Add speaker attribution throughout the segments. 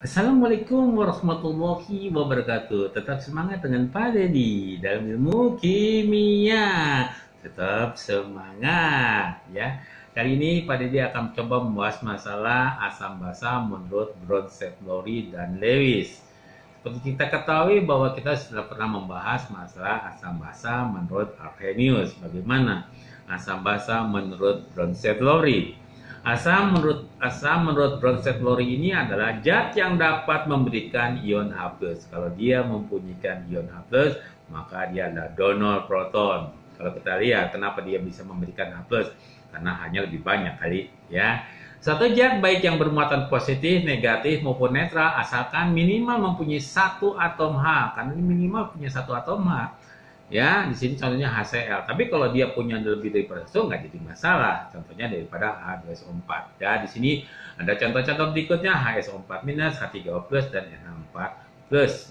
Speaker 1: Assalamualaikum warahmatullahi wabarakatuh. Tetap semangat dengan Pak Deddy dalam ilmu kimia. Tetap semangat ya. Kali ini Pak Deddy akan coba membahas masalah asam basa menurut Bronsted, Lowry, dan Lewis. Seperti kita ketahui bahwa kita sudah pernah membahas masalah asam basa menurut Arrhenius. Bagaimana asam basa menurut Bronsted, Lowry? Asam menurut Bronsted, Lowry ini adalah zat yang dapat memberikan ion H+. Kalau dia mempunyai ion H+, maka dia adalah donor proton. Kalau kita lihat kenapa dia bisa memberikan H+, karena hanya lebih banyak kali ya. Satu zat baik yang bermuatan positif, negatif maupun netral asalkan minimal mempunyai satu atom H, karena ini minimal punya satu atom H. Ya, di sini contohnya HCl. Tapi kalau dia punya lebih daripada itu nggak jadi masalah. Contohnya daripada H2SO4. Ya, di sini ada contoh-contoh berikutnya HSO4-, H3O+, dan NH4+,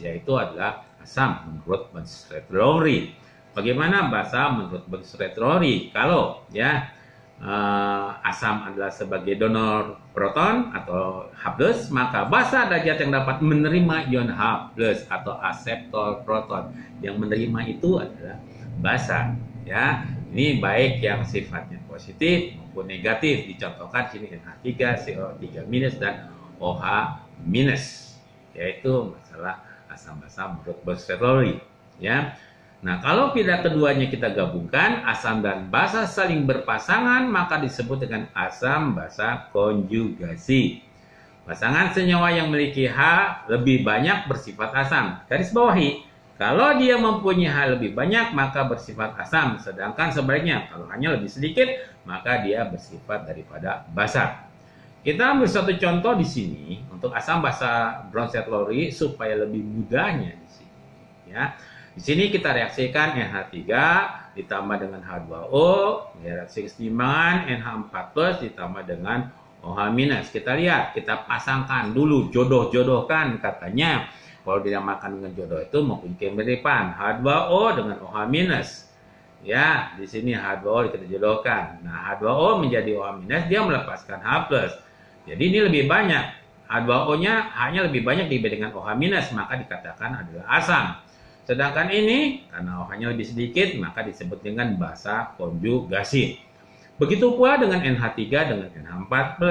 Speaker 1: yaitu adalah asam menurut Bronsted, Lowry. Bagaimana basa menurut Bronsted, Lowry? Kalau ya asam adalah sebagai donor proton atau H+, maka basa adalah zat yang dapat menerima ion H+ atau akseptor proton. Yang menerima itu adalah basa ya. Ini baik yang sifatnya positif maupun negatif. Dicontohkan sini NH3, CO3- dan OH-, yaitu masalah asam basa menurut Bronsted, Lowry ya. Nah, kalau pilihan keduanya kita gabungkan, asam dan basa saling berpasangan, maka disebut dengan asam basa konjugasi. Pasangan senyawa yang memiliki H lebih banyak bersifat asam. Garis bawahi, kalau dia mempunyai H lebih banyak, maka bersifat asam. Sedangkan sebaliknya, kalau hanya lebih sedikit, maka dia bersifat daripada basa. Kita ambil satu contoh di sini, untuk asam basa Bronsted, Lowry, supaya lebih mudahnya di sini. Ya. Di sini kita reaksikan NH3 ditambah dengan H2O, reaksi keseimbangan NH4+ ditambah dengan OH-. Kita lihat, kita pasangkan dulu, jodoh-jodohkan katanya. Kalau dinamakan dengan jodoh itu mempunyai kemiripan H2O dengan OH-. Ya, di sini H2O kita jodohkan. Nah, H2O menjadi OH-, dia melepaskan H+. Jadi ini lebih banyak. H2O-nya hanya lebih banyak dibandingkan OH-, maka dikatakan adalah asam. Sedangkan ini, karena OH-nya lebih sedikit, maka disebut dengan basa konjugasi. Begitu pula dengan NH3 dengan NH4+.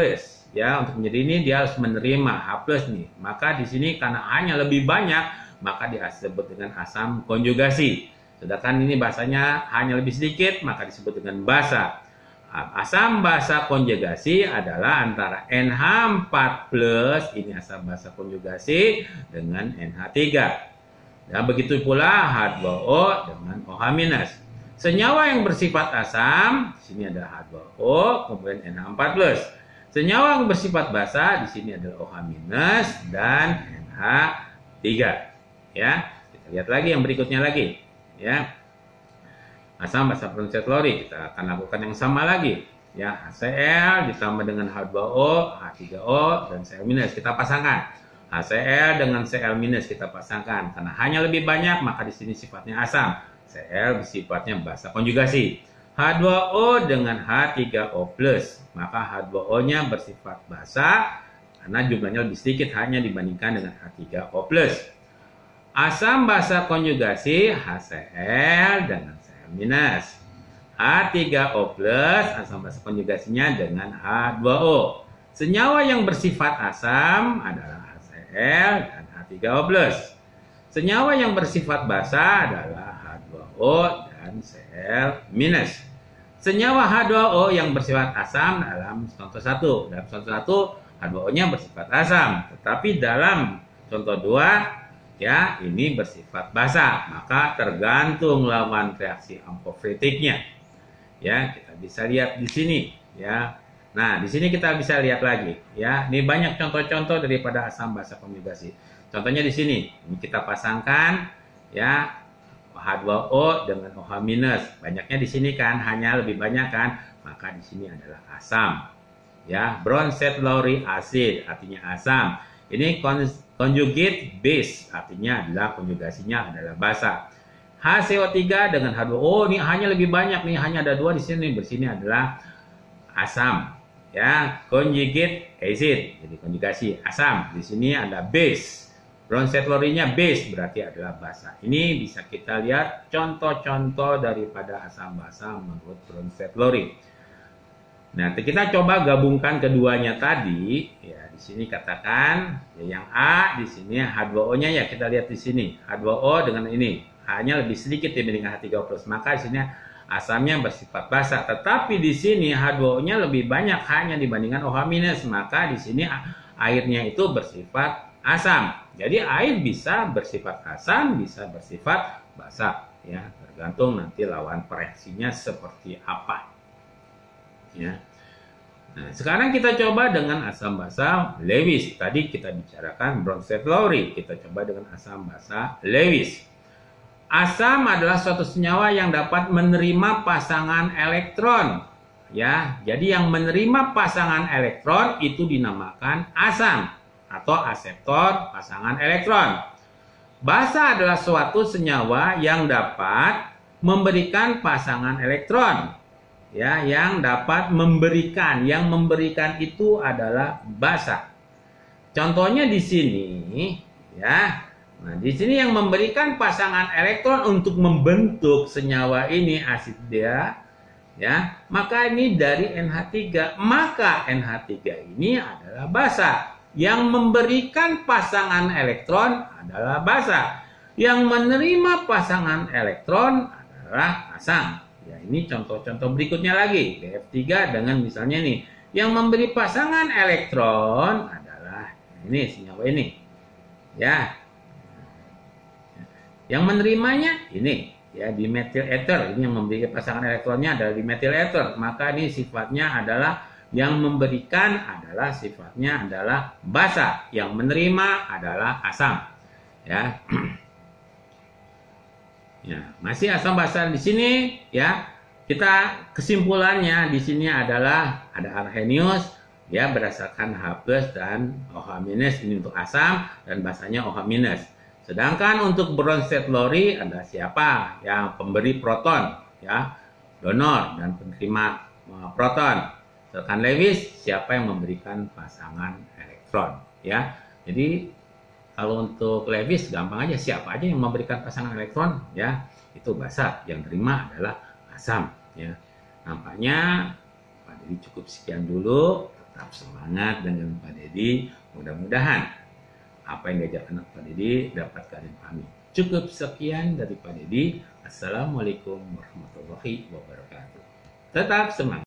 Speaker 1: Ya, untuk menjadi ini dia harus menerima H+ nih. Maka di sini karena hanya lebih banyak, maka disebut dengan asam konjugasi. Sedangkan ini basanya hanya lebih sedikit, maka disebut dengan basa. Asam basa konjugasi adalah antara NH4+, ini asam basa konjugasi, dengan NH3. Dan begitu pula H2O dengan OH-. Senyawa yang bersifat asam, di sini ada H2O, kemudian NH4+. Senyawa yang bersifat basa, di sini adalah OH- dan NH3. Ya, kita lihat lagi yang berikutnya lagi. Ya, asam basa Bronsted, Lowry, kita akan lakukan yang sama lagi. Ya, HCl ditambah dengan H2O, H3O, dan Cl-, kita pasangkan. HCl dengan Cl- kita pasangkan. Karena hanya lebih banyak, maka di sini sifatnya asam. Cl sifatnya basa konjugasi. H2O dengan H3O+, maka H2O-nya bersifat basa karena jumlahnya lebih sedikit hanya dibandingkan dengan H3O+. Asam basa konjugasi HCl dengan Cl-. H3O+, asam basa konjugasinya dengan H2O. Senyawa yang bersifat asam adalah HCl dan H3O+. Senyawa yang bersifat basa adalah H2O dan Cl-. Senyawa H2O yang bersifat asam dalam contoh 1. Dalam contoh 1 H2O-nya bersifat asam, tetapi dalam contoh 2 ya ini bersifat basa. Maka tergantung lawan reaksi amphoretiknya. Ya, kita bisa lihat di sini ya. Nah, di sini kita bisa lihat lagi ya. Ini banyak contoh-contoh daripada asam basa konjugasi. Contohnya di sini, ini kita pasangkan ya H2O dengan OH-. Banyaknya di sini kan, hanya lebih banyak kan, maka di sini adalah asam. Ya, Bronsted, Lowry acid artinya asam. Ini conjugate base artinya adalah konjugasinya adalah basa. HCO3 dengan H2O ini hanya lebih banyak nih, hanya ada 2 di sini. Di sini adalah asam. ya, conjugate acid, jadi konjugasi asam. Di sini ada base, Bronsted-Lowry-nya base berarti adalah basa. Ini bisa kita lihat contoh-contoh daripada asam basa menurut Bronsted-Lowry. Nah, kita coba gabungkan keduanya tadi. Ya, di sini katakan ya, yang A di sini H2O-nya ya kita lihat di sini. H2O dengan ini H-nya lebih sedikit dibandingkan H3O+. Maka di sini asamnya bersifat basa. Tetapi di sini H2O-nya lebih banyak H-nya dibandingkan OH-. Maka di sini airnya itu bersifat asam. Jadi air bisa bersifat asam, bisa bersifat basa. Ya, tergantung nanti lawan reaksinya seperti apa. Ya. Nah, sekarang kita coba dengan asam basa Lewis. Tadi kita bicarakan Bronsted-Lowry. Kita coba dengan asam basa Lewis. Asam adalah suatu senyawa yang dapat menerima pasangan elektron. Ya, jadi yang menerima pasangan elektron itu dinamakan asam atau aseptor pasangan elektron. Basa adalah suatu senyawa yang dapat memberikan pasangan elektron. Ya, yang dapat memberikan, yang memberikan itu adalah basa. Contohnya di sini, ya. Nah, di sini yang memberikan pasangan elektron untuk membentuk senyawa ini asid dia, ya. Maka ini dari NH3, maka NH3 ini adalah basa. Yang memberikan pasangan elektron adalah basa. Yang menerima pasangan elektron adalah asam. Ya, ini contoh-contoh berikutnya lagi. BF3 dengan misalnya nih, yang memberi pasangan elektron adalah ini senyawa ini. Ya. Yang menerimanya ini, ya, dimethyl ether. Ini yang memberi pasangan elektronnya adalah dimethyl ether. Maka ini sifatnya adalah yang memberikan adalah sifatnya adalah basa. Yang menerima adalah asam. Ya. Ya, masih asam basa di sini ya. Kita kesimpulannya di sini adalah ada arrhenius ya berdasarkan H+ dan OH- ini untuk asam dan basanya OH-. Sedangkan untuk Bronsted-Lowry ada siapa? Yang pemberi proton ya, donor dan penerima proton. Sedangkan Lewis siapa yang memberikan pasangan elektron ya. Jadi kalau untuk Lewis gampang aja, siapa aja yang memberikan pasangan elektron ya, itu basa, yang terima adalah asam ya. Nampaknya Pak Dedi cukup sekian dulu. Tetap semangat dengan Pak Dedi. Mudah-mudahan apa yang diajarkan Pak Dedi dapat kalian pahami. Cukup sekian dari Pak Dedi. Assalamualaikum warahmatullahi wabarakatuh. Tetap semangat.